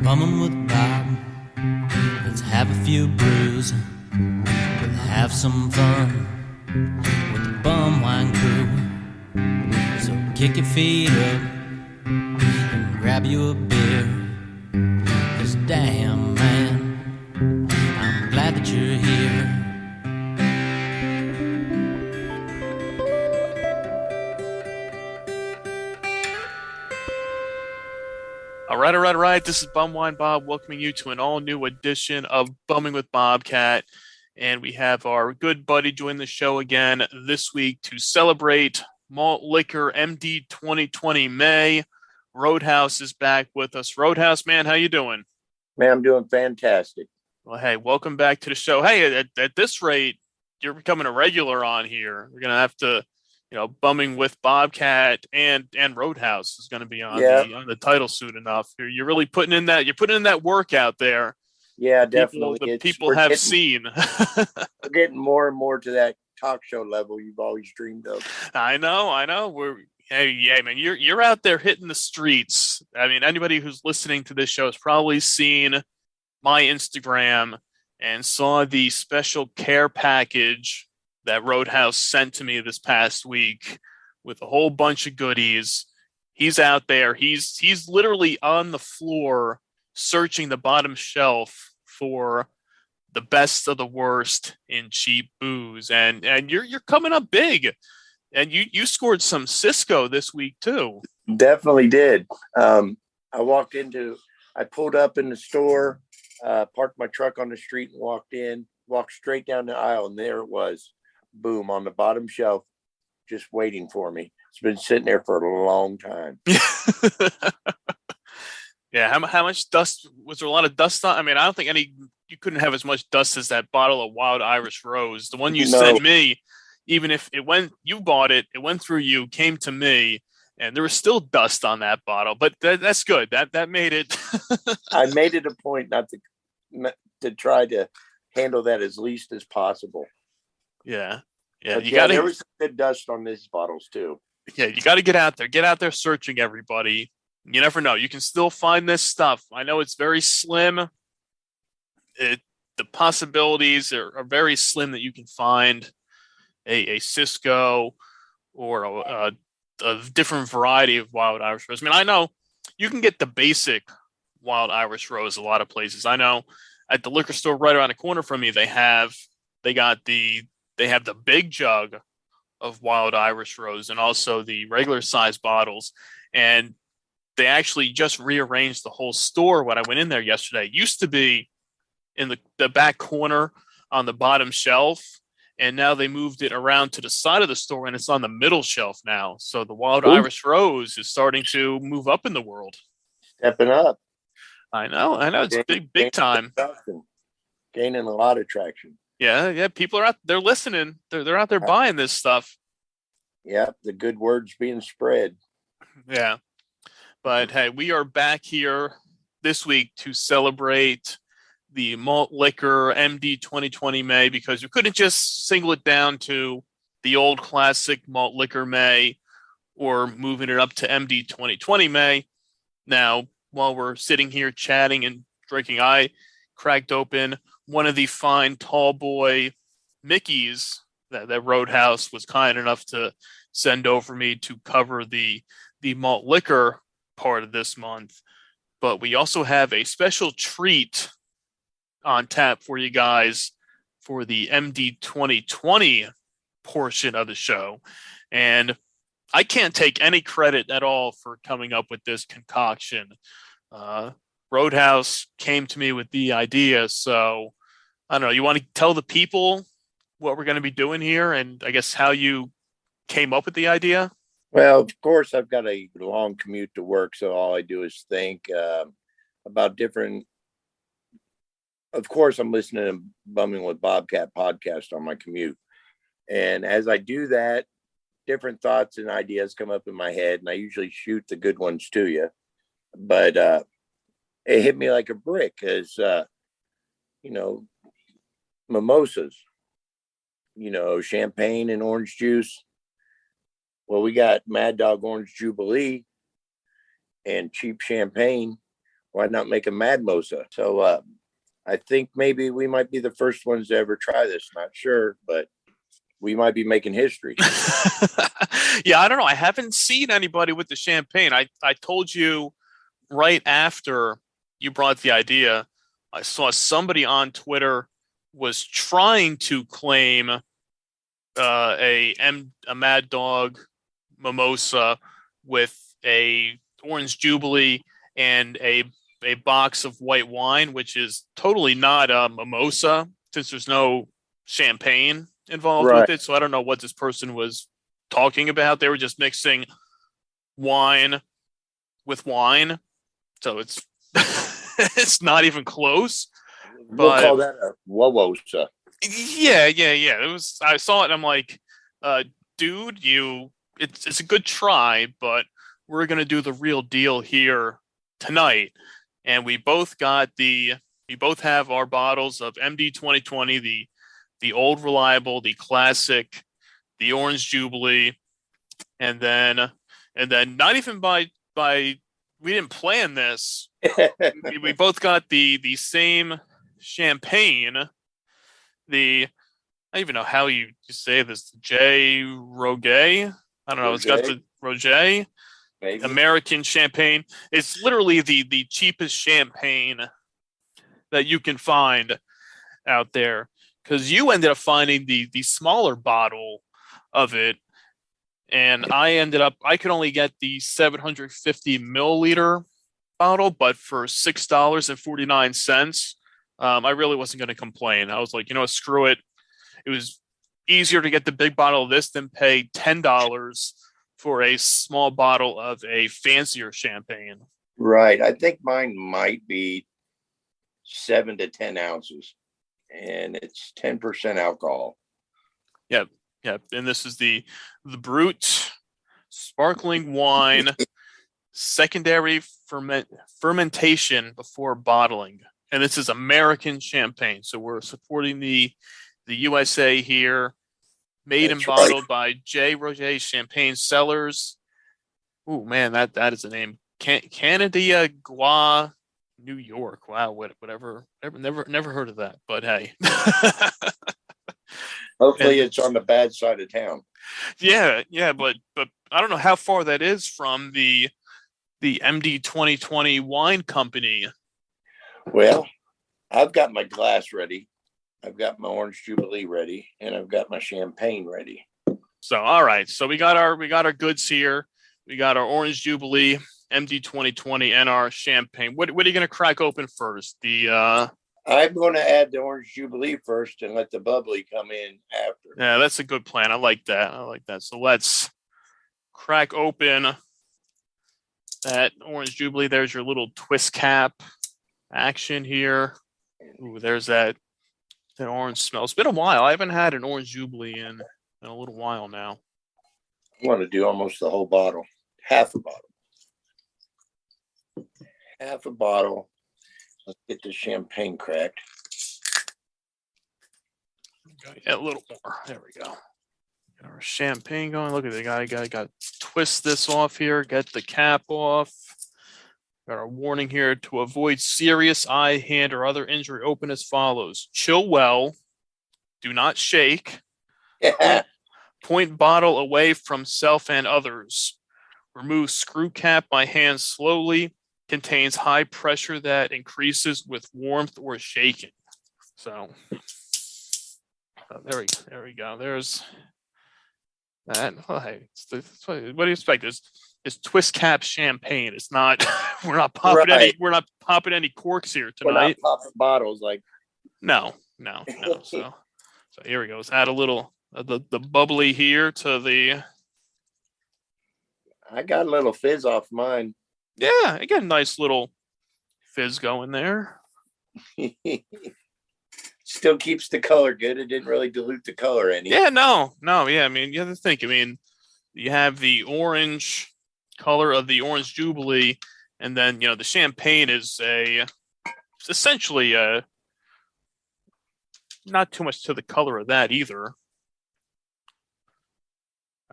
bumming with Bob. Let's have a few brews. We'll have some fun with the bum wine crew. So kick your feet up and grab you a beer. 'Cause damn, man, I'm glad that you're here. All right. This is Bumwine Bob welcoming you to an all-new edition of Bumming with Bobcat. And we have our good buddy join the show again this week to celebrate Malt Liquor MD 2020 May. Roadhouse is back with us. Roadhouse, man, how you doing? Man, I'm doing fantastic. Well, hey, welcome back to the show. Hey, at this rate, you're becoming a regular on here. We're going to have to, Bumming with Bobcat and Roadhouse is going to be on the title soon enough. You're really putting in that work out there. Yeah, definitely. People have seen. We're getting more and more to that talk show level you've always dreamed of. I know. Hey, man, you're out there hitting the streets. I mean, anybody who's listening to this show has probably seen my Instagram and saw the special care package that Roadhouse sent to me this past week with a whole bunch of goodies. He's out there. He's literally on the floor searching the bottom shelf for the best of the worst in cheap booze. And you're coming up big. And you scored some Cisco this week too. Definitely did. I pulled up in the store, parked my truck on the street and walked straight down the aisle, and there it was. Boom, on the bottom shelf, just waiting for me. It's been sitting there for a long time. Yeah, how much dust? Was there a lot of dust on? I mean, I don't think you couldn't have as much dust as that bottle of Wild Irish Rose. The one you sent me, even if you bought it, it went through you, came to me, and there was still dust on that bottle. But that's good. That made it. I made it a point not to try to handle that as least as possible. Yeah. There was some good dust on these bottles too. Yeah, you got to get out there searching everybody. You never know. You can still find this stuff. I know it's very slim. The possibilities are very slim that you can find a Cisco or a different variety of Wild Irish Rose. I mean, I know you can get the basic Wild Irish Rose a lot of places. I know at the liquor store right around the corner from me, they have the big jug of Wild Irish Rose and also the regular size bottles. And they actually just rearranged the whole store when I went in there yesterday. It used to be in the back corner on the bottom shelf. And now they moved it around to the side of the store and it's on the middle shelf now. So the Wild Irish Rose is starting to move up in the world. Stepping up. I know. It's big time. Gaining a lot of traction. Yeah. People are out. They're listening. They're out there buying this stuff. Yeah, the good word's being spread. Yeah, but hey, we are back here this week to celebrate the Malt Liquor MD 2020 May because we couldn't just single it down to the old classic Malt Liquor May or moving it up to MD 2020 May. Now, while we're sitting here chatting and drinking, I cracked open one of the fine tall boy Mickeys that Roadhouse was kind enough to send over me to cover the malt liquor part of this month. But we also have a special treat on tap for you guys for the MD 2020 portion of the show. And I can't take any credit at all for coming up with this concoction. Roadhouse came to me with the idea. So I don't know, you want to tell the people what we're going to be doing here and I guess how you came up with the idea? Well, of course, I've got a long commute to work, so all I do is think about different. Of course, I'm listening to Bumming with Bobcat podcast on my commute. And as I do that, different thoughts and ideas come up in my head, and I usually shoot the good ones to you. But it hit me like a brick as, mimosas, champagne and orange juice. Well, we got Mad Dog Orange Jubilee and cheap champagne. why not make a Madmosa? So I think maybe we might be the first ones to ever try this. Not sure, but we might be making history. Yeah, I don't know. I haven't seen anybody with the champagne. I told you right after you brought the idea, I saw somebody on Twitter was trying to claim a Mad Dog mimosa with a Orange Jubilee and a box of white wine, which is totally not a mimosa since there's no champagne involved with it. So I don't know what this person was talking about. They were just mixing wine with wine. So it's it's not even close. We'll call that a Wowosa. Yeah. It was. I saw it and I'm like, dude, it's a good try, but we're gonna do the real deal here tonight. And we both have our bottles of MD 2020, the old reliable, the classic, the Orange Jubilee, and then not even by we didn't plan this. we both got the same champagne. I don't even know how you say this. J. Roget. I don't know. It's got the Roget. Maybe. American champagne. It's literally the cheapest champagne that you can find out there, because you ended up finding the smaller bottle of it, and I could only get the 750 milliliter bottle, but for $6.49, I really wasn't going to complain. I was like, screw it. It was easier to get the big bottle of this than pay $10 for a small bottle of a fancier champagne. Right. I think mine might be 7 to 10 ounces, and it's 10% alcohol. Yep. And this is the Brut sparkling wine, secondary fermentation before bottling. And this is American champagne. So we're supporting the USA here. Made and bottled by J. Roget Champagne Cellars. Oh man, that is the name. Canada, Gua, New York. Wow, whatever. Never heard of that. But hey. Hopefully it's on the bad side of town. Yeah, but I don't know how far that is from the MD 2020 wine company. Well, I've got my glass ready. I've got my Orange Jubilee ready, and I've got my champagne ready. So, all right. So we got our goods here. We got our Orange Jubilee, MD 2020, and our champagne. What are you going to crack open first? I'm going to add the Orange Jubilee first and let the bubbly come in after. Yeah, that's a good plan. I like that. So let's crack open that Orange Jubilee. There's your little twist cap action here. Ooh, there's that orange smell. It's been a while. I haven't had an Orange Jubilee in a little while now. I want to do almost the whole bottle. Half a bottle. Let's get the champagne cracked. A little more. There we go. Got our champagne going. Look at the guy. Got to twist this off here. Get the cap off. Got our warning here: to avoid serious eye, hand, or other injury, open as follows. Chill well. Do not shake. Point bottle away from self and others. Remove screw cap by hand slowly. Contains high pressure that increases with warmth or shaking. So there we go. There's that. Oh, hey, what do you expect? It's twist cap champagne. It's not. We're not popping any corks here tonight. We're not popping bottles like. No. So here we go. Let's add a little the bubbly here to the. I got a little fizz off mine. Yeah, I got a nice little fizz going there. Still keeps the color good. It didn't really dilute the color any. Yeah, no. Yeah, I mean, you have to think. I mean, you have the orange color of the Orange Jubilee, and then the champagne is essentially not too much to the color of that either.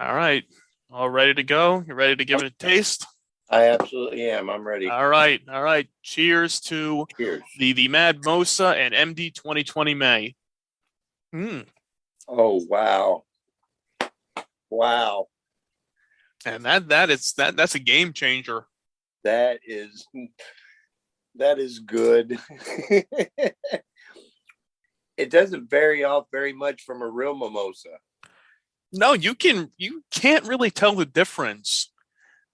All right, all ready to go. You ready to give it a taste? I absolutely am. I'm ready. All right. Cheers to Cheers. the Madmosa and MD 2020 May. Oh, wow. Wow. And that's a game changer. That is good. It doesn't vary off very much from a real mimosa. No, you can't really tell the difference.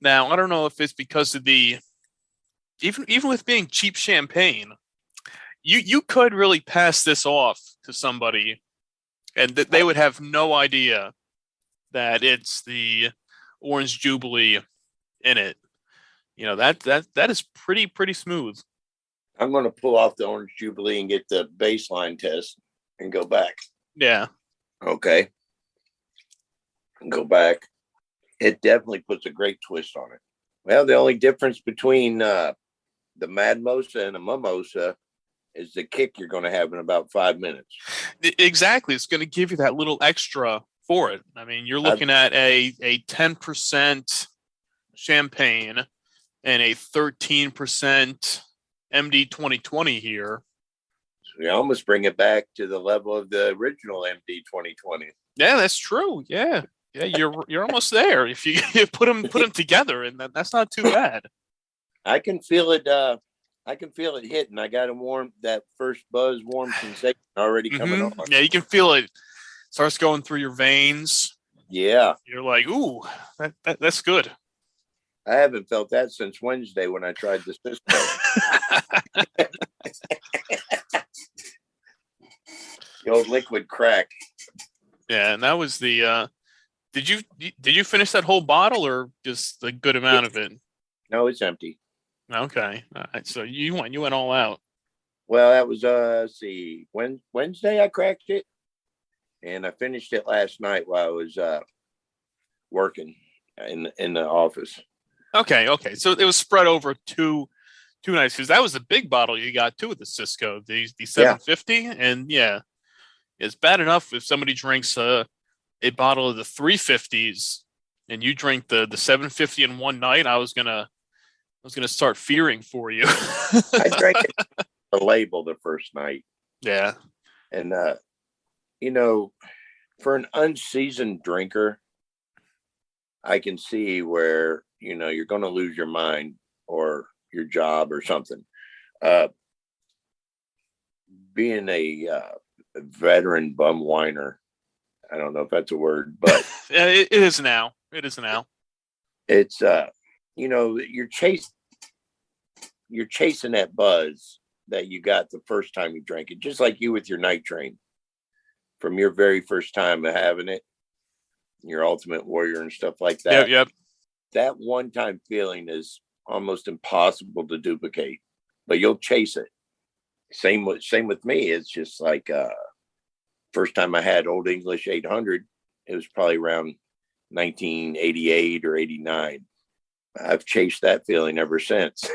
Now, I don't know if it's because of even with being cheap champagne, you could really pass this off to somebody and that they would have no idea that it's the Orange Jubilee in it. That is pretty smooth. I'm going to pull off the Orange Jubilee and get the baseline test and go back. Yeah. Okay. Go back. It definitely puts a great twist on it. Well, the only difference between the Madmosa and a mimosa is the kick you're going to have in about 5 minutes. Exactly. It's going to give you that little extra for it. I mean, you're looking at a 10% champagne and a 13% MD 2020 here. So we almost bring it back to the level of the original MD 2020. Yeah, that's true. Yeah, you're almost there if you put them together, and that's not too bad. I can feel it. I can feel it hitting. I got that first warm sensation already coming on. Yeah, you can feel it. Starts going through your veins. Yeah, you're like, ooh, that's good. I haven't felt that since Wednesday when I tried the system. The old liquid crack. Yeah, and that was the. Did you finish that whole bottle or just a good amount of it? No, it's empty. Okay, all right. So you went all out. Well, that was let's see, Wednesday I cracked it, and I finished it last night while I was working in the office. Okay. So it was spread over two nights because that was a big bottle you got too with the Cisco, the 750, and yeah, it's bad enough if somebody drinks a bottle of the 350s and you drink the 750 in one night. I was gonna start fearing for you. I drank the label the first night. Yeah, and for an unseasoned drinker, I can see where you're going to lose your mind or your job or something. Being a veteran bum whiner, I don't know if that's a word, but it is now. It's you're chasing that buzz that you got the first time you drank it, just like you with your night train. From your very first time of having it, your Ultimate Warrior and stuff like that. Yep. That one-time feeling is almost impossible to duplicate, but you'll chase it. Same with me. It's just like first time I had Old English 800, it was probably around 1988 or 89. I've chased that feeling ever since.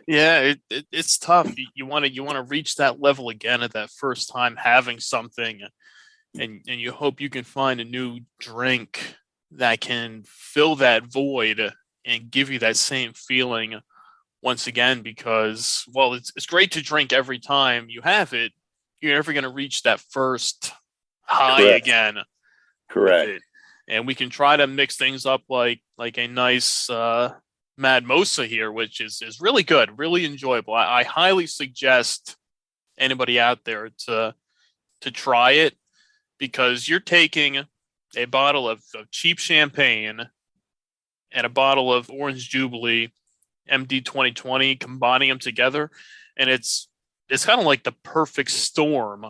Yeah, it's tough. You want to reach that level again at that first time having something, and you hope you can find a new drink that can fill that void and give you that same feeling once again. Because while it's great to drink every time you have it, you're never going to reach that first high again. Correct. And we can try to mix things up like a nice Madmosa here, which is really good, really enjoyable. I highly suggest anybody out there to try it, because you're taking a bottle of cheap champagne and a bottle of Orange Jubilee MD 2020, combining them together, and it's kind of like the perfect storm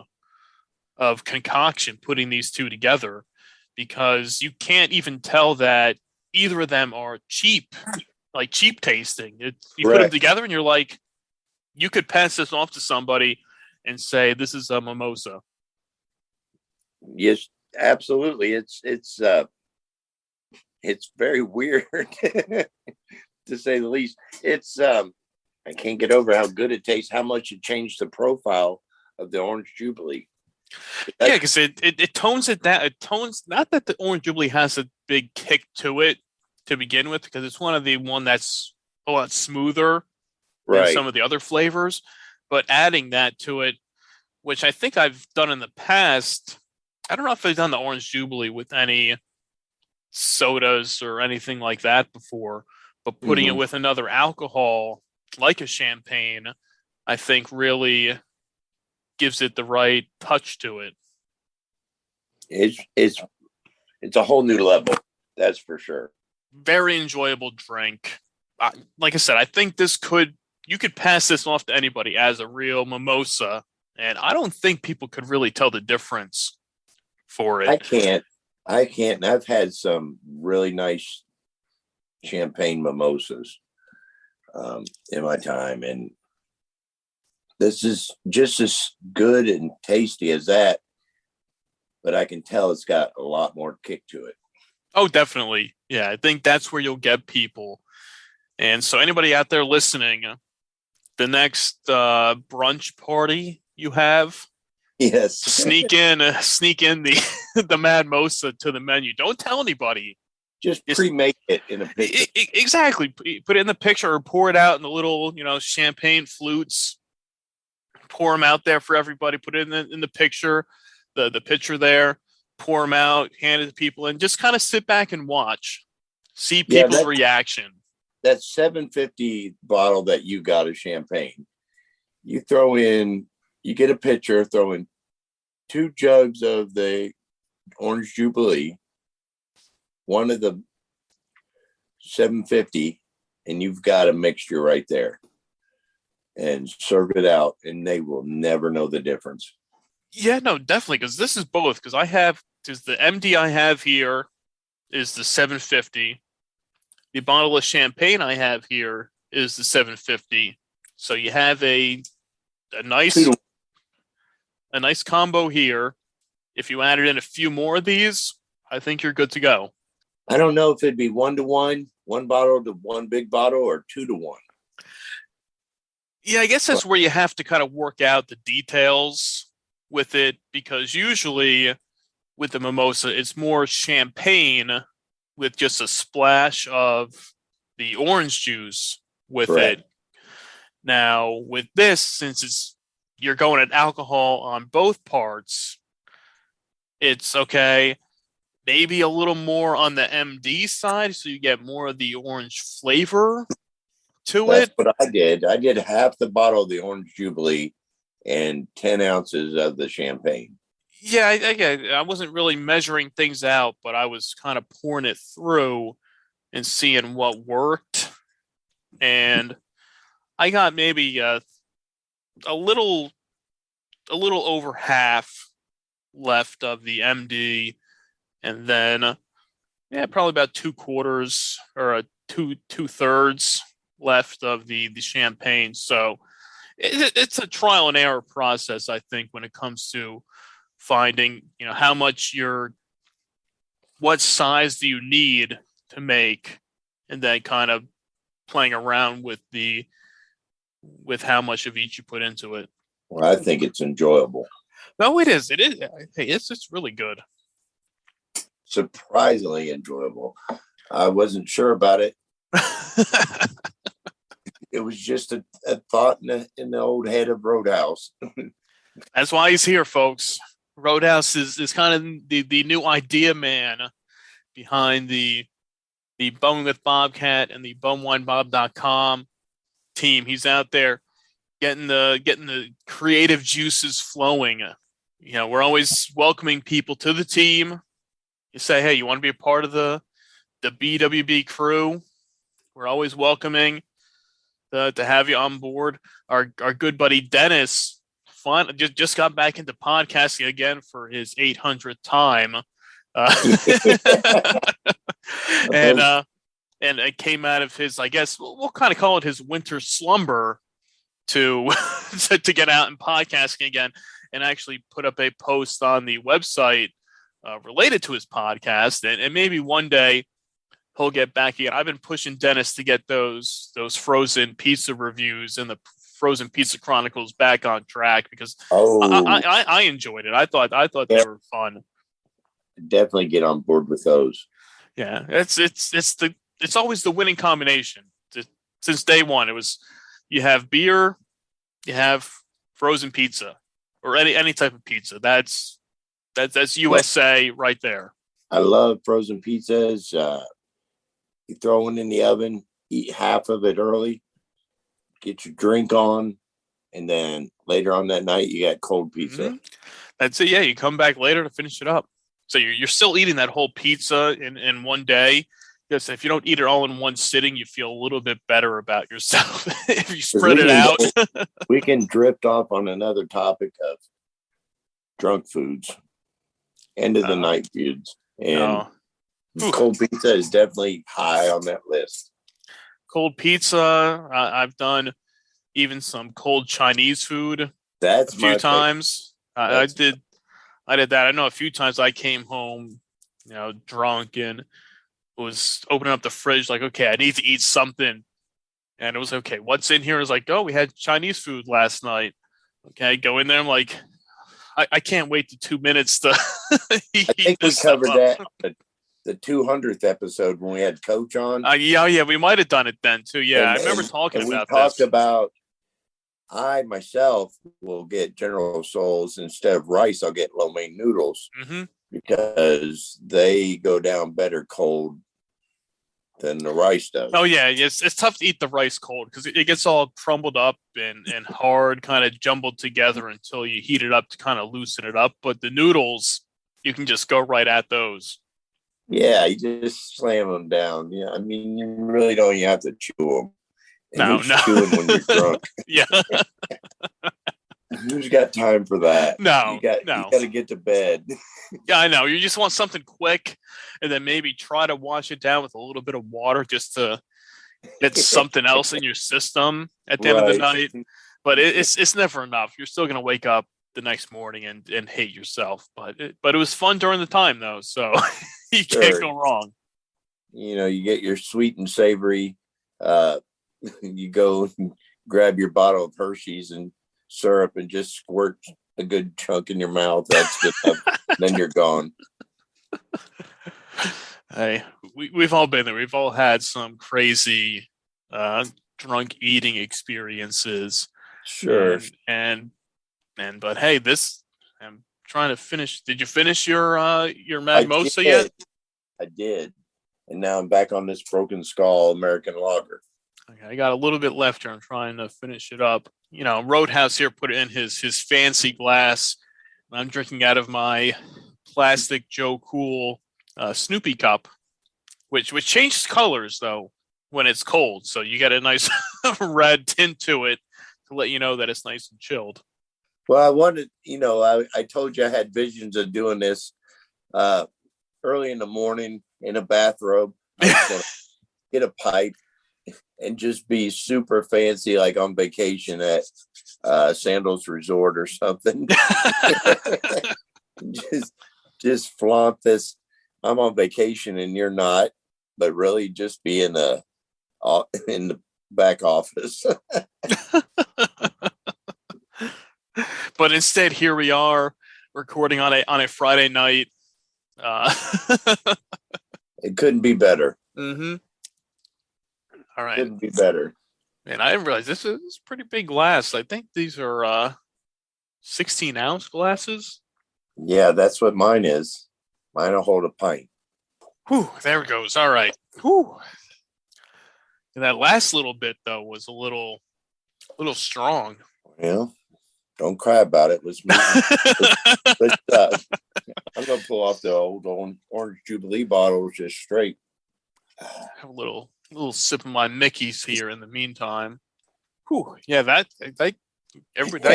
of concoction putting these two together, because you can't even tell that either of them are cheap tasting. You put them together and you're like, you could pass this off to somebody and say, this is a mimosa. Yes, absolutely. It's very weird to say the least. It's I can't get over how good it tastes, how much it changed the profile of the Orange Jubilee. Yeah, because it tones it down. It tones, not that the Orange Jubilee has a big kick to it, to begin with, because it's one that's a lot smoother than Right. some of the other flavors. But adding that to it, which I think I've done in the past, I don't know if I've done the Orange Jubilee with any sodas or anything like that before, but putting it with another alcohol like a champagne, I think really gives it the right touch to it. It's a whole new level. That's for sure. Very enjoyable drink. Like I said, I think you could pass this off to anybody as a real mimosa, and I don't think people could really tell the difference for it. I can't. And I've had some really nice champagne mimosas in my time, and this is just as good and tasty as that, but I can tell it's got a lot more kick to it. Oh, definitely. Yeah, I think that's where you'll get people. And so anybody out there listening, the next brunch party you have, yes, sneak in the the Madmosa to the menu. Don't tell anybody. Just pre-make it in a picture. Exactly. Put it in the picture or pour it out in the little, champagne flutes. Pour them out there for everybody. Put it in the picture, the picture there. Pour them out, hand it to people, and just kind of sit back and watch. See people's reaction. That 750 bottle that you got of champagne, you get a pitcher, throw in 2 jugs of the Orange Jubilee, one of the 750, and you've got a mixture right there. And serve it out, and they will never know the difference. Yeah, no, definitely, because this is both. Because the MD I have here is the 750. The bottle of champagne I have here is the 750. So you have a nice combo here. If you added in a few more of these, I think you're good to go. I don't know if it'd be 1-to-1, one bottle to one big bottle, or 2-to-1. Yeah, I guess that's where you have to kind of work out the details with it, because usually with the mimosa, it's more champagne with just a splash of the orange juice with it. Now, with this, since you're going at alcohol on both parts, it's okay. Maybe a little more on the MD side, so you get more of the orange flavor to That's it. what I did. I did half the bottle of the Orange Jubilee and 10 ounces of the champagne. Yeah, I wasn't really measuring things out, but I was kind of pouring it through and seeing what worked. And I got maybe a little over half left of the MD, and then probably about 2/4 or two thirds left of the champagne. So it's a trial and error process, I think, when it comes to finding, what size do you need to make, and then kind of playing around with how much of each you put into it. Well, I think it's enjoyable. No, it is. It is. Hey, it's really good. Surprisingly enjoyable. I wasn't sure about it. It was just a thought in the old head of Roadhouse. That's why he's here, folks. Roadhouse is kind of the new idea man behind the Bumming with Bobcat and the bumwinebob.com team. He's out there getting the creative juices flowing. We're always welcoming people to the team. You say, hey, you want to be a part of the BWB crew? We're always welcoming to have you on board. Our good buddy Dennis just got back into podcasting again for his 800th time. And it came out of his, I guess we'll kind of call it his winter slumber to to get out and podcasting again, and actually put up a post on the website related to his podcast, and maybe one day he'll get back again. I've been pushing Dennis to get those frozen pizza reviews and the Frozen Pizza Chronicles back on track, because I enjoyed it. I thought they were fun. Definitely get on board with those. Yeah, it's it's always the winning combination. Since day one, it was you have beer, you have frozen pizza, or any type of pizza. That's USA right there. I love frozen pizzas. You throw one in the oven, eat half of it early, get your drink on, and then later on that night you got cold pizza. Mm-hmm. That's it. Yeah, you come back later to finish it up. So you're still eating that whole pizza in one day. Because if you don't eat it all in one sitting, you feel a little bit better about yourself if you spread it out. We can drift off on another topic of drunk foods, end of the night foods, and cold pizza is definitely high on that list. Cold pizza. I've done even some cold Chinese food. That's a few times. I did that. I know a few times I came home, drunk and was opening up the fridge like, okay, I need to eat something. And it was okay, what's in here? It was like, oh, we had Chinese food last night. Okay, go in there. I'm like, I can't wait the 2 minutes to eat. I think we covered that the 200th episode when we had Coach on. Yeah, we might have done it then too. Yeah, I remember talking about this. We talked about I myself will get General Tso's instead of rice. I'll get lo mein noodles because they go down better cold than the rice does. Oh yeah, it's tough to eat the rice cold because it gets all crumbled up and hard, kind of jumbled together until you heat it up to kind of loosen it up. But the noodles, you can just go right at those. Yeah, you just slam them down. Yeah, I mean, you really don't. You have to chew them. No. Chew them when you're drunk. Yeah. Who's got time for that? No. You got to get to bed. Yeah, I know. You just want something quick, and then maybe try to wash it down with a little bit of water just to get something else in your system at the end of the night. But it's never enough. You're still gonna wake up the next morning and hate yourself. But it was fun during the time though, so you can't go wrong. You get your sweet and savory. You go and grab your bottle of Hershey's and syrup and just squirt a good chunk in your mouth. That's good enough. Then you're gone. Hey, we've all been there. We've all had some crazy drunk eating experiences. Sure. But hey, I'm trying to finish. Did you finish your Madmosa yet? I did. And now I'm back on this Broken Skull American Lager. Okay, I got a little bit left here. I'm trying to finish it up. Roadhouse here put it in his fancy glass. I'm drinking out of my plastic Joe Cool Snoopy cup, which changes colors though when it's cold. So you get a nice red tint to it to let you know that it's nice and chilled. Well, I wanted, I told you I had visions of doing this early in the morning in a bathrobe. I was going to get a pipe and just be super fancy, like on vacation at Sandals Resort or something. just flaunt this. I'm on vacation and you're not, but really just be in the back office. But instead, here we are recording on a Friday night. It couldn't be better. Mm-hmm. All right. Couldn't be better. Man, I didn't realize this is pretty big glass. I think these are 16-ounce glasses. Yeah, that's what mine is. Mine will hold a pint. Whew, there it goes. All right. Whew. And that last little bit, though, was a little strong. Well, don't cry about it. Let's move. I'm going to pull off the old Orange Jubilee bottles just straight. Have a little sip of my Mickey's here in the meantime. Whew. Yeah, that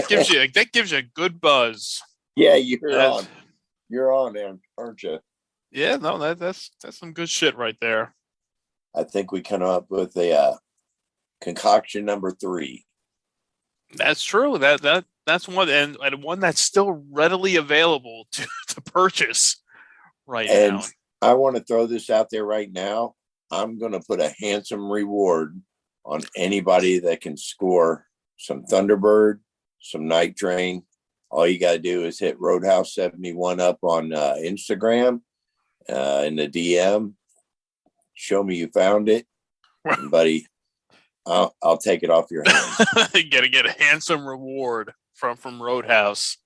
gives you a good buzz. Yeah, you're on. You're on, aren't you? Yeah, no, that's some good shit right there. I think we come up with a concoction number 3. That's true. That's one, and one that's still readily available to purchase right now. And I want to throw this out there right now. I'm going to put a handsome reward on anybody that can score some Thunderbird, some Night Train. All you got to do is hit Roadhouse 71 up on Instagram in the DM. show me you found it, and buddy, I'll take it off your hands. Gotta get a handsome reward from Roadhouse.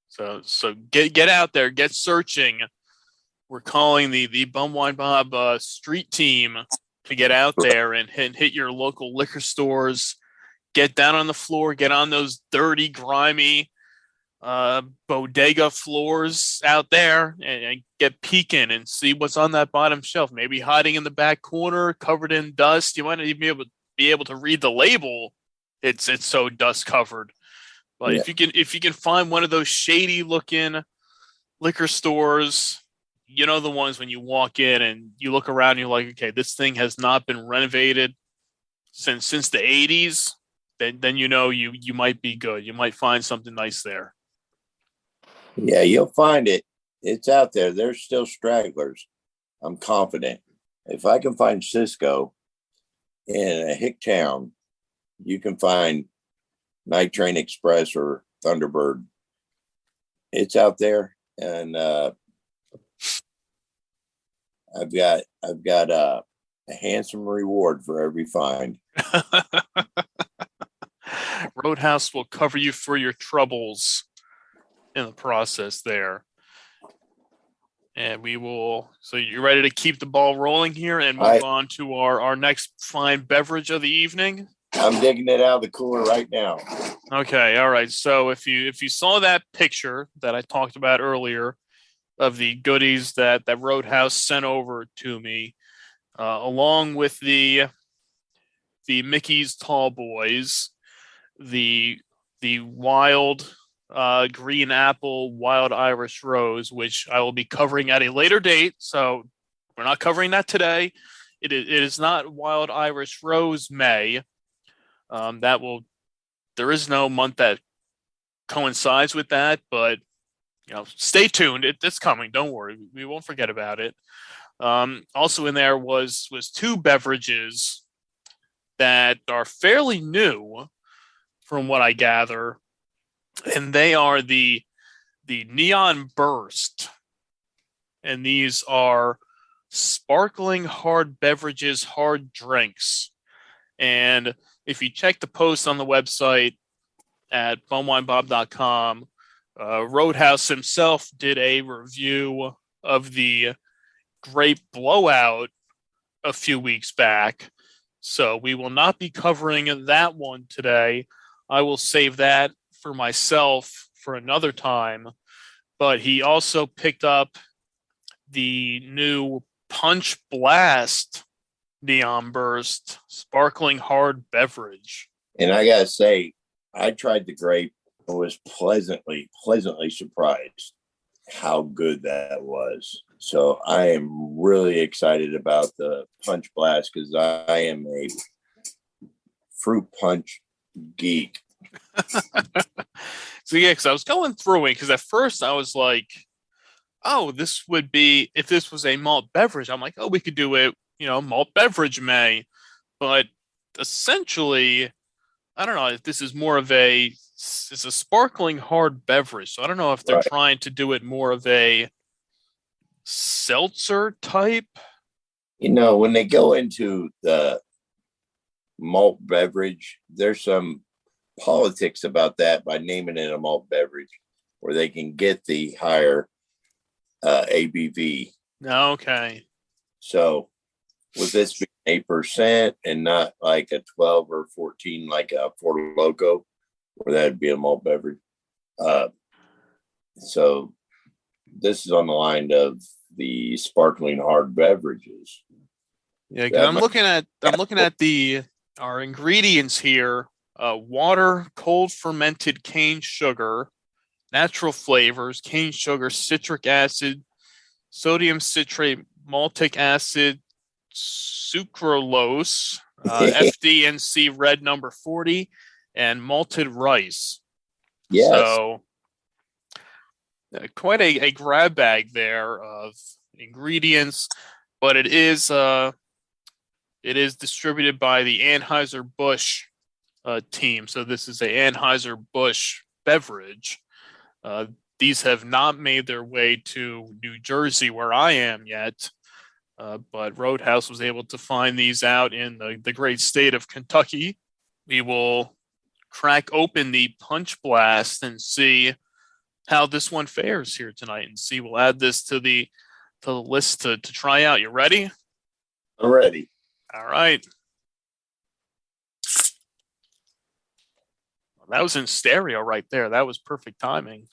So get out there, get searching. We're calling the Bumwine Bob street team to get out there and hit your local liquor stores. Get down on the floor, get on those dirty, grimy bodega floors out there and get peeking and see what's on that bottom shelf. Maybe hiding in the back corner, covered in dust. You might not even be able to read the label. It's so dust covered. But Yeah. if you can find one of those shady looking liquor stores, you know, the ones when you walk in and you look around and you're like, okay, this thing has not been renovated since the 80s, then you know you might be good. You might find something nice there. Yeah, you'll find it. It's out there. There's still stragglers. I'm confident. If I can find Cisco in a hick town, you can find Night Train Express or Thunderbird. It's out there, and I've got a handsome reward for every find. Roadhouse will cover you for your troubles in the process there. And we will. So you're ready to keep the ball rolling here and move on to our next fine beverage of the evening? I'm digging it out of the cooler right now. Okay, all right. So if you saw that picture that I talked about earlier of the goodies that Roadhouse sent over to me, along with the Mickey's Tall Boys, the wild green apple wild Irish rose, which I will be covering at a later date. So we're not covering that today. It is not wild Irish rose May. There is no month that coincides with that, but stay tuned. It's coming. Don't worry. We won't forget about it. Also in there was two beverages that are fairly new from what I gather. And they are the Neon Burst. And these are sparkling hard beverages, hard drinks. And if you check the post on the website at bumwinebob.com, Roadhouse himself did a review of the Grape Blowout a few weeks back. So we will not be covering that one today. I will save that for myself for another time. But he also picked up the new Punch Blast Neon Burst sparkling hard beverage. And I gotta say, I tried the grape and was pleasantly surprised how good that was. So I am really excited about the Punch Blast because I am a fruit punch geek. So yeah, because I was going through it because at first I was like, oh, this would be, if this was a malt beverage, I'm like, oh, we could do it, malt beverage May. But essentially, I don't know if this is more of it's a sparkling hard beverage. So I don't know if they're trying to do it more of a seltzer type. When they go into the malt beverage, there's some politics about that by naming it a malt beverage where they can get the higher ABV. Okay. So with this being 8% and not like a 12 or 14 like a Four Loko, where that'd be a malt beverage. So this is on the line of the sparkling hard beverages. Yeah, because I'm looking at our ingredients here. Water, cold fermented cane sugar, natural flavors, cane sugar, citric acid, sodium citrate, maltic acid, sucralose, FD&C red number 40, and malted rice. Yes. So quite a grab bag there of ingredients, but it is distributed by the Anheuser-Busch team. So this is a Anheuser-Busch beverage. These have not made their way to New Jersey where I am yet. but Roadhouse was able to find these out in the great state of Kentucky. We will crack open the Punch Blast and see how this one fares here tonight, and see. We'll add this to the list to try out. You ready? I'm ready. All right. That was in stereo right there. That was perfect timing.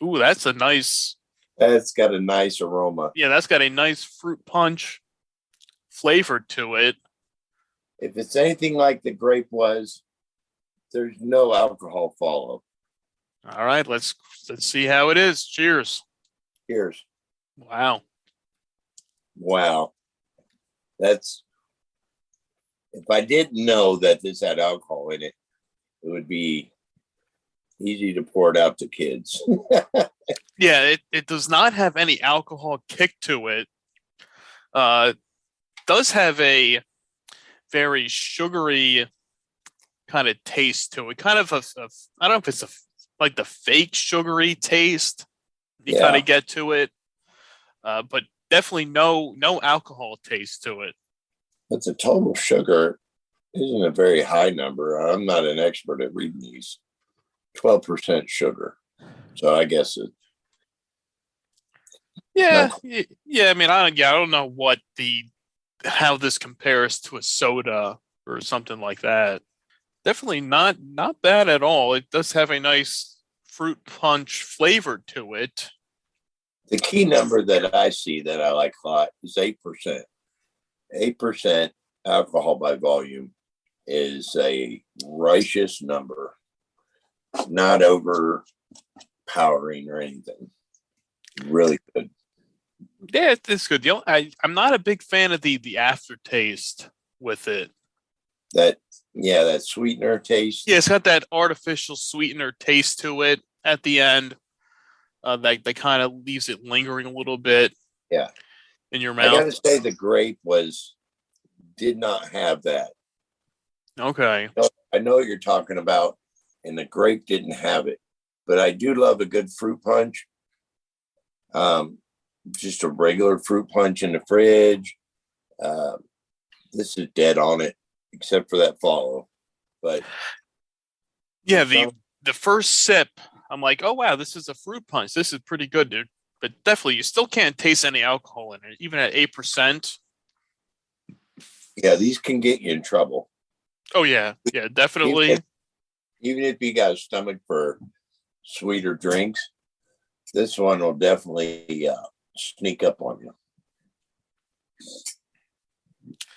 Ooh, that's a nice. That's got a nice aroma. Yeah, that's got a nice fruit punch flavor to it. If it's anything like the grape was, there's no alcohol follow. All right, let's see how it is. Cheers. Cheers. Wow. That's, if I didn't know that this had alcohol in it, it would be easy to pour it out to kids. Yeah, it does not have any alcohol kick to it. Does have a very sugary kind of taste to it. Kind of I don't know if it's like the fake sugary taste you kind of get to it. But definitely no alcohol taste to it. But the total sugar isn't a very high number. I'm not an expert at reading these. 12% sugar. So I guess it. Yeah. I mean, I don't know how this compares to a soda or something like that. Definitely not bad at all. It does have a nice fruit punch flavor to it. The key number that I see that I like a lot is 8%. 8% alcohol by volume is a righteous number, not overpowering or anything. Really good. Yeah, it's good. I'm not a big fan of the aftertaste with it. That sweetener taste. Yeah, it's got that artificial sweetener taste to it at the end. That kind of leaves it lingering a little bit. Yeah. In your mouth. I gotta say the grape did not have that. Okay. I know what you're talking about, and the grape didn't have it. But I do love a good fruit punch. Just a regular fruit punch in the fridge. This is dead on it, except for that follow. But yeah, the first sip, I'm like, oh wow, this is a fruit punch. This is pretty good, dude. But definitely, you still can't taste any alcohol in it, even at 8%. Yeah, these can get you in trouble. Oh yeah, definitely. Even if you got a stomach for sweeter drinks, this one will definitely sneak up on you.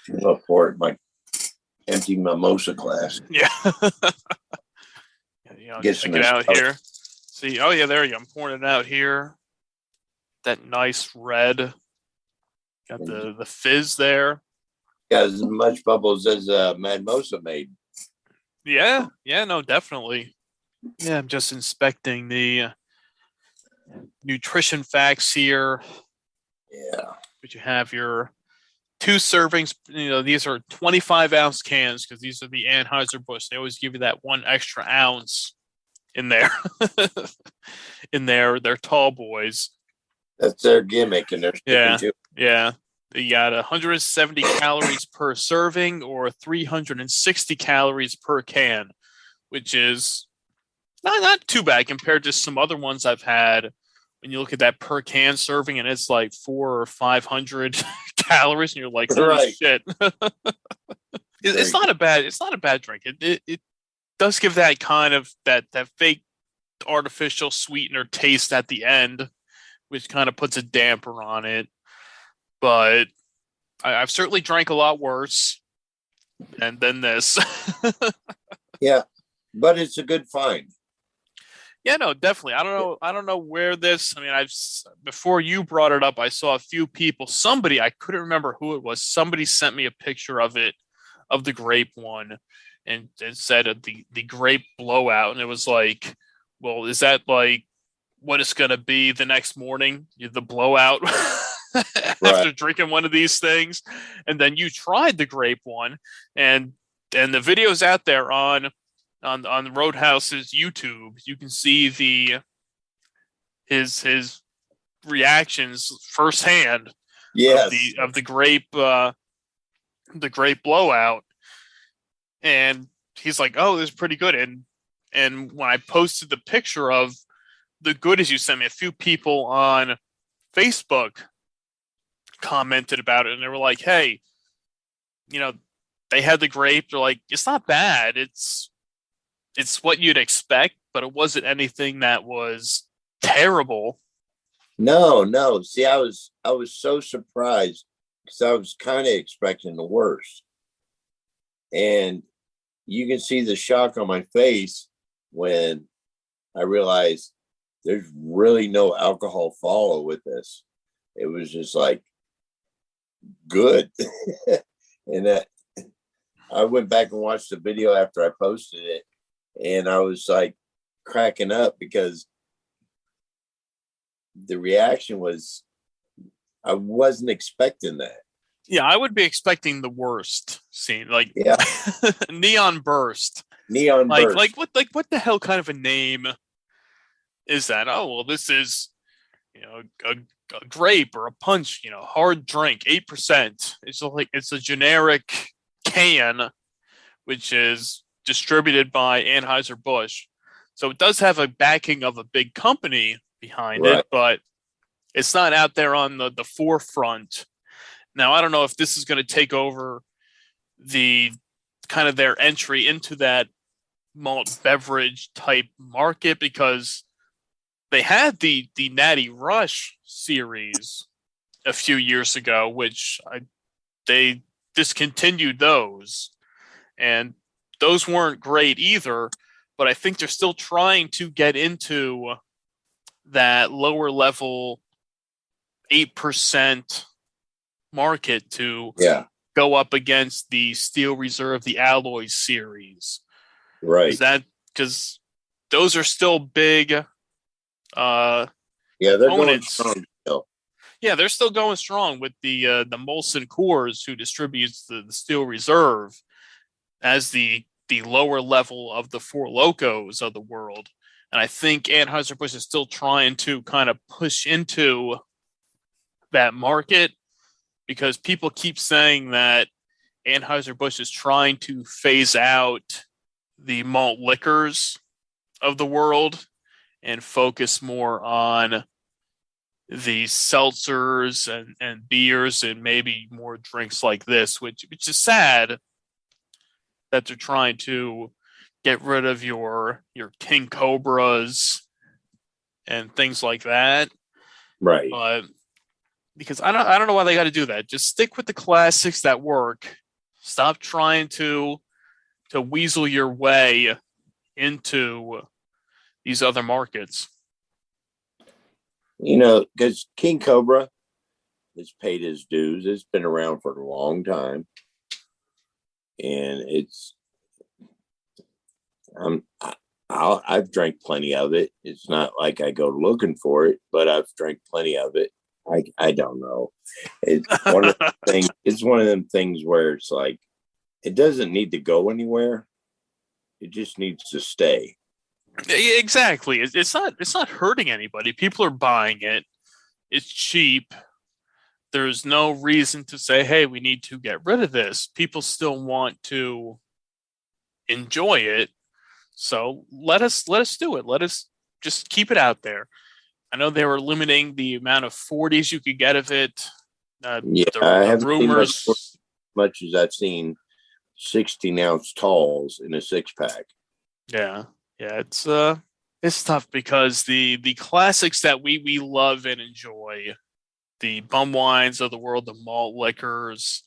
Look for it in my empty mimosa glass. Yeah. Check it out here. See, oh yeah, there you go. I'm pouring it out here. That nice red. Got the fizz there. Got as much bubbles as Madmosa May. Yeah, no, definitely. Yeah, I'm just inspecting the nutrition facts here. Yeah. But you have your 2 servings. These are 25-ounce cans because these are the Anheuser-Busch. They always give you that 1 extra ounce in there. They're tall boys. That's their gimmick, and they're sticking to it. Yeah. You got 170 calories per serving or 360 calories per can, which is not too bad compared to some other ones I've had. When you look at that per can serving and it's like 400 or 500 calories, and you're like, holy shit. It's not a bad drink. It does give that kind of that fake artificial sweetener taste at the end, which kind of puts a damper on it. But I've certainly drank a lot worse than this. Yeah, but it's a good find. Yeah, no, definitely. I don't know where this. I mean, before you brought it up, I saw a few people. Somebody, I couldn't remember who it was. Somebody sent me a picture of it, of the grape one, and it said the grape blowout, and it was like, well, is that like what it's gonna be the next morning? The blowout. After drinking one of these things, and then you tried the grape one, and the video's out there on Roadhouse's YouTube. You can see his reactions firsthand. Yes. of the grape blowout, and he's like, "Oh, this is pretty good." And when I posted the picture of the goodies you sent me, a few people on Facebook commented about it, and they were like, "Hey, you know, they had the grape. They're like, it's not bad. It's what you'd expect, but it wasn't anything that was terrible." No. See, I was so surprised because I was kind of expecting the worst. And you can see the shock on my face when I realized there's really no alcohol follow with this. It was just like good. And I went back and watched the video after I posted it, and I was like cracking up because the reaction was, I wasn't expecting that. Yeah, I would be expecting the worst scene, like Yeah. Neon Burst. Neon Like, burst. what the hell kind of a name is that? Oh, well, this is, a grape or a punch, hard drink, 8%. It's a generic can, which is distributed by Anheuser-Busch. So it does have a backing of a big company behind Right. it, but it's not out there on the forefront. Now, I don't know if this is going to take over the kind of their entry into that malt beverage type market, because they had the Natty Rush series a few years ago, which they discontinued those, and those weren't great either. But I think they're still trying to get into that lower level 8% market to go up against the Steel Reserve, the Alloy series. Right. Because those are still big Yeah, they're going opponents. strong still. Yeah, they're still going strong with the Molson Coors, who distributes the Steel Reserve as the lower level of the Four Locos of the world. And I think Anheuser-Busch is still trying to kind of push into that market, because people keep saying that Anheuser-Busch is trying to phase out the malt liquors of the world and focus more on the seltzers and beers and maybe more drinks like this, which is sad that they're trying to get rid of your King Cobras and things like that. Right. But because I don't know why they got to do that. Just stick with the classics that work. Stop trying to weasel your way into these other markets. Because King Cobra has paid his dues. It's been around for a long time, and I've drank plenty of it. It's not like I go looking for it, but I've drank plenty of it. I don't know. It's one of the things. It's one of them things where it's like, it doesn't need to go anywhere. It just needs to stay. Exactly. It's not hurting anybody. People are buying it. It's cheap. There's no reason to say, hey, we need to get rid of this. People still want to enjoy it. So let us do it. Let us just keep it out there. I know they were limiting the amount of 40s you could get of it. I haven't rumors seen much as I've seen 16-ounce talls in a 6-pack. Yeah, it's tough, because the classics that we love and enjoy, the bum wines of the world, the malt liquors,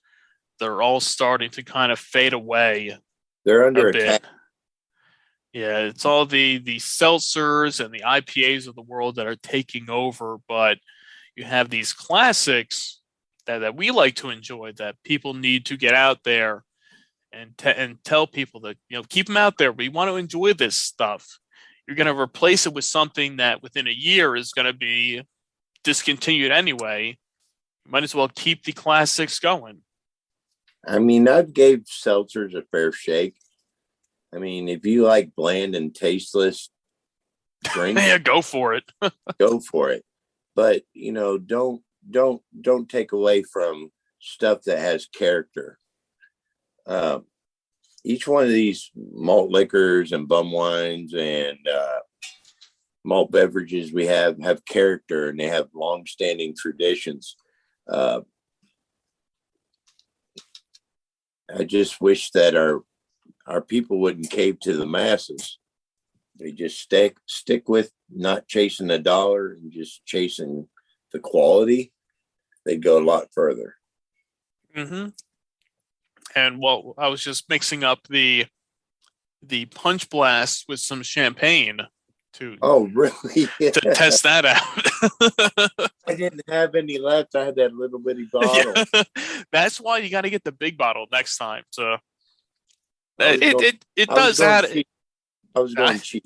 they're all starting to kind of fade away. They're under a bit. attack. Yeah, it's all the seltzers and the IPAs of the world that are taking over, but you have these classics that we like to enjoy, that people need to get out there and tell people that, keep them out there. We want to enjoy this stuff. You're going to replace it with something that within a year is going to be discontinued anyway. You might as well keep the classics going. I mean, I've gave seltzers a fair shake. I mean, if you like bland and tasteless drinks, yeah, go for it. go for it. But, don't don't take away from stuff that has character. Each one of these malt liquors and bum wines and malt beverages we have character, and they have long-standing traditions. I just wish that our people wouldn't cave to the masses. They just stick with not chasing the dollar and just chasing the quality. They'd go a lot further. Mm-hmm. And well, I was just mixing up the punch blast with some champagne to really? to test that out. I didn't have any left. I had that little bitty bottle. Yeah. That's why you got to get the big bottle next time. So it does add. I was going cheap.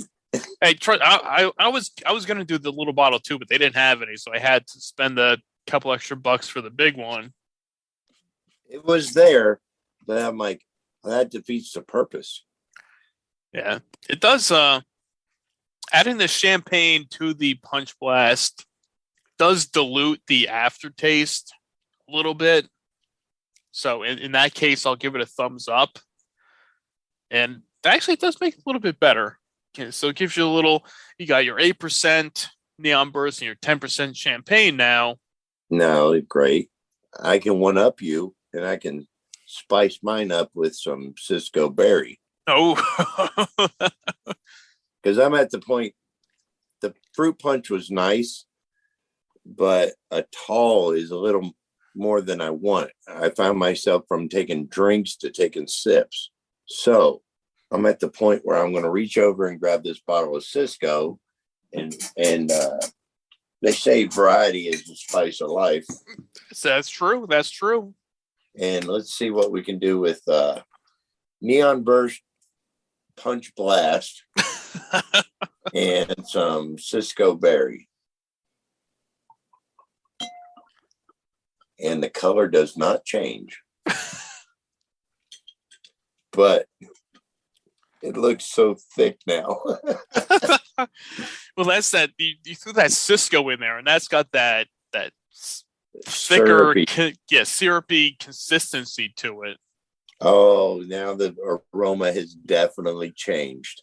Hey, I was going to do the little bottle too, but they didn't have any, so I had to spend a couple extra bucks for the big one. It was there, but I'm like, well, that defeats the purpose. Yeah, it does. Adding the champagne to the punch blast does dilute the aftertaste a little bit. So in that case, I'll give it a thumbs up. And actually, it does make it a little bit better. Okay, so it gives you a little, you got your 8% neon burst and your 10% champagne now. No, great. I can one up you, and I can spice mine up with some Cisco berry. Oh, because I'm at the point, the fruit punch was nice, but a tall is a little more than I want. I found myself from taking drinks to taking sips. So I'm at the point where I'm going to reach over and grab this bottle of Cisco, and they say variety is the spice of life. That's true. That's true. And let's see what we can do with Neon Burst Punch Blast and some Cisco Berry. And the color does not change. But it looks so thick now. Well, that's that. You threw that Cisco in there, and that's got that thicker, syrupy consistency to it. Oh, now the aroma has definitely changed.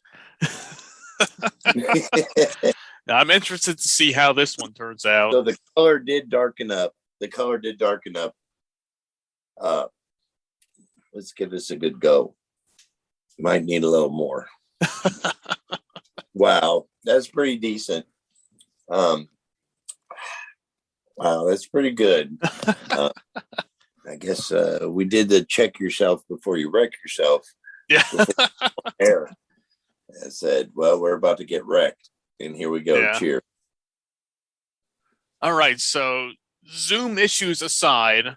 I'm interested to see how this one turns out. So the color did darken up. Let's give this a good go. Might need a little more. Wow, that's pretty decent. Wow, that's pretty good. I guess we did the check yourself before you wreck yourself. Yeah. I said, well, we're about to get wrecked. And here we go. Yeah. Cheers. All right. So Zoom issues aside,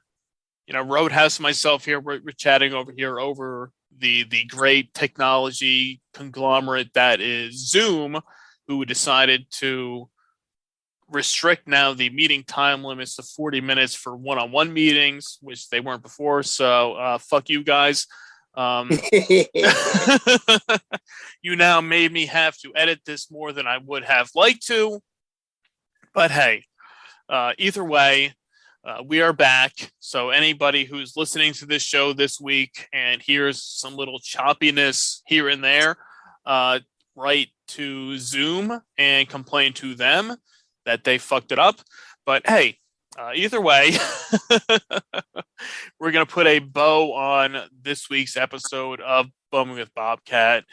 Roadhouse and myself here, we're chatting over here over the great technology conglomerate that is Zoom, who decided to restrict now the meeting time limits to 40 minutes for one-on-one meetings, which they weren't before. So fuck you guys. You now made me have to edit this more than I would have liked to. But hey, either way, we are back. So anybody who's listening to this show this week and hears some little choppiness here and there, write to Zoom and complain to them that they fucked it up. But hey, either way, we're going to put a bow on this week's episode of Bumming with Bobcat.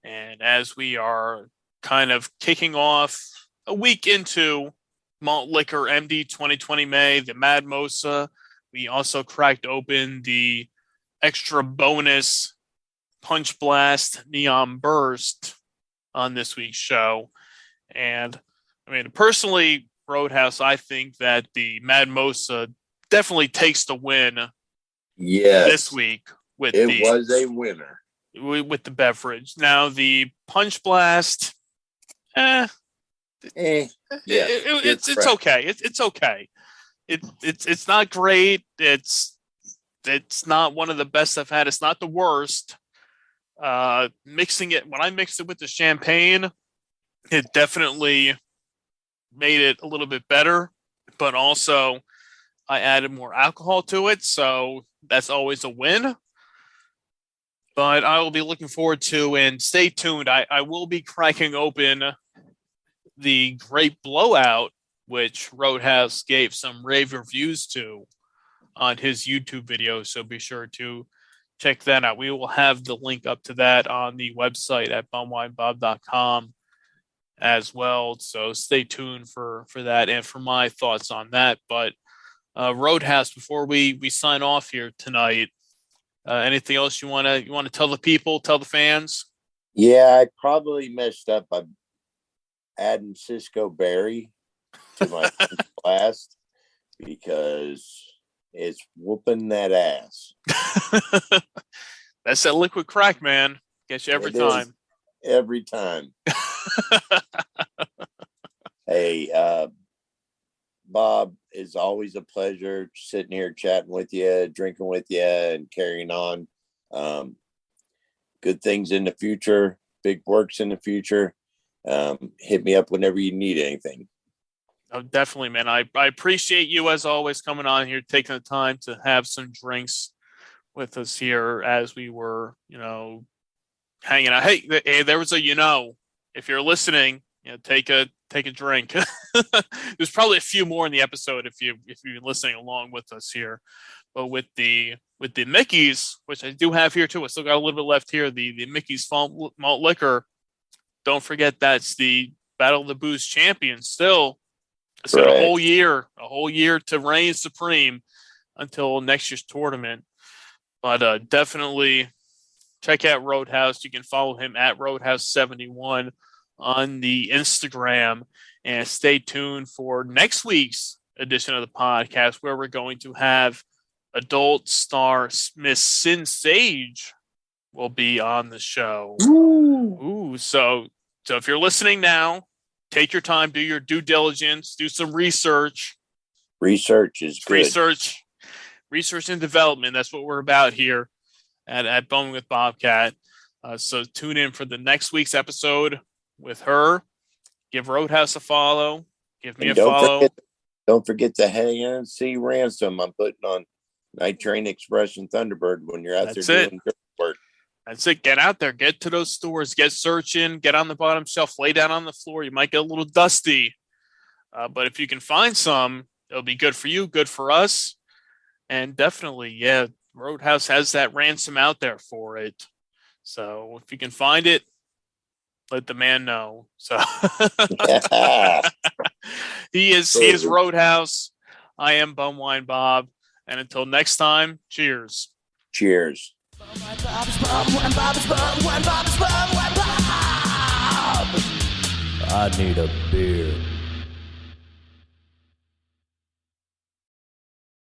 And as we are kind of kicking off a week into Malt Liquor MD 2020 May, the Madmosa, we also cracked open the extra bonus Punch Blast Neon Burst on this week's show. And I mean, personally, Roadhouse, I think that the Madmosa definitely takes the win. Yes, this week with it was a winner with the beverage. Now the Punch Blast, it's okay. It's okay. It's not great. It's not one of the best I've had. It's not the worst. Mixing it when I mixed it with the champagne, it definitely made it a little bit better, but also I added more alcohol to it, so that's always a win. But I will be looking forward to, and stay tuned. I will be cracking open the Great Blowout, which Roadhouse gave some rave reviews to on his YouTube video. So be sure to check that out. We will have the link up to that on the website at bumwinebob.com as well. So stay tuned for that and for my thoughts on that. But Roadhouse, before we sign off here tonight, anything else you want to tell the people, tell the fans? Yeah, I probably messed up by adding Cisco Berry to my blast because it's whooping that ass. That's that liquid crack, man. Gets you every time. Every time. Hey, Bob, it's always a pleasure sitting here chatting with you, drinking with you, and carrying on. Good things in the future, big works in the future. Hit me up whenever you need anything. Oh, definitely, man. I appreciate you as always coming on here, taking the time to have some drinks with us here as we were, hanging out. Hey, there was if you're listening, take a drink. There's probably a few more in the episode if you've been listening along with us here. But with the Mickeys, which I do have here too, I still got a little bit left here. The Mickey's Malt Liquor. Don't forget that's the Battle of the Booze champion still. It's got a whole year to reign supreme until next year's tournament. But definitely check out Roadhouse. You can follow him at Roadhouse71 on the Instagram, and stay tuned for next week's edition of the podcast, where we're going to have adult star Miss Sin Sage will be on the show. Ooh, so if you're listening now, take your time, do your due diligence, do some research. Research is good. Research and development. That's what we're about here at Bowling with Bobcat. So tune in for the next week's episode with her. Give Roadhouse a follow. Give me a follow. Don't forget the ANC ransom I'm putting on Night Train Express and Thunderbird when you're out there doing work. That's it. Get out there. Get to those stores. Get searching. Get on the bottom shelf. Lay down on the floor. You might get a little dusty. But if you can find some, it'll be good for you, good for us. And definitely, Roadhouse has that ransom out there for it. So if you can find it, let the man know. So he is Roadhouse. I am Bumwine Bob. And until next time, cheers. Cheers. I need a beer.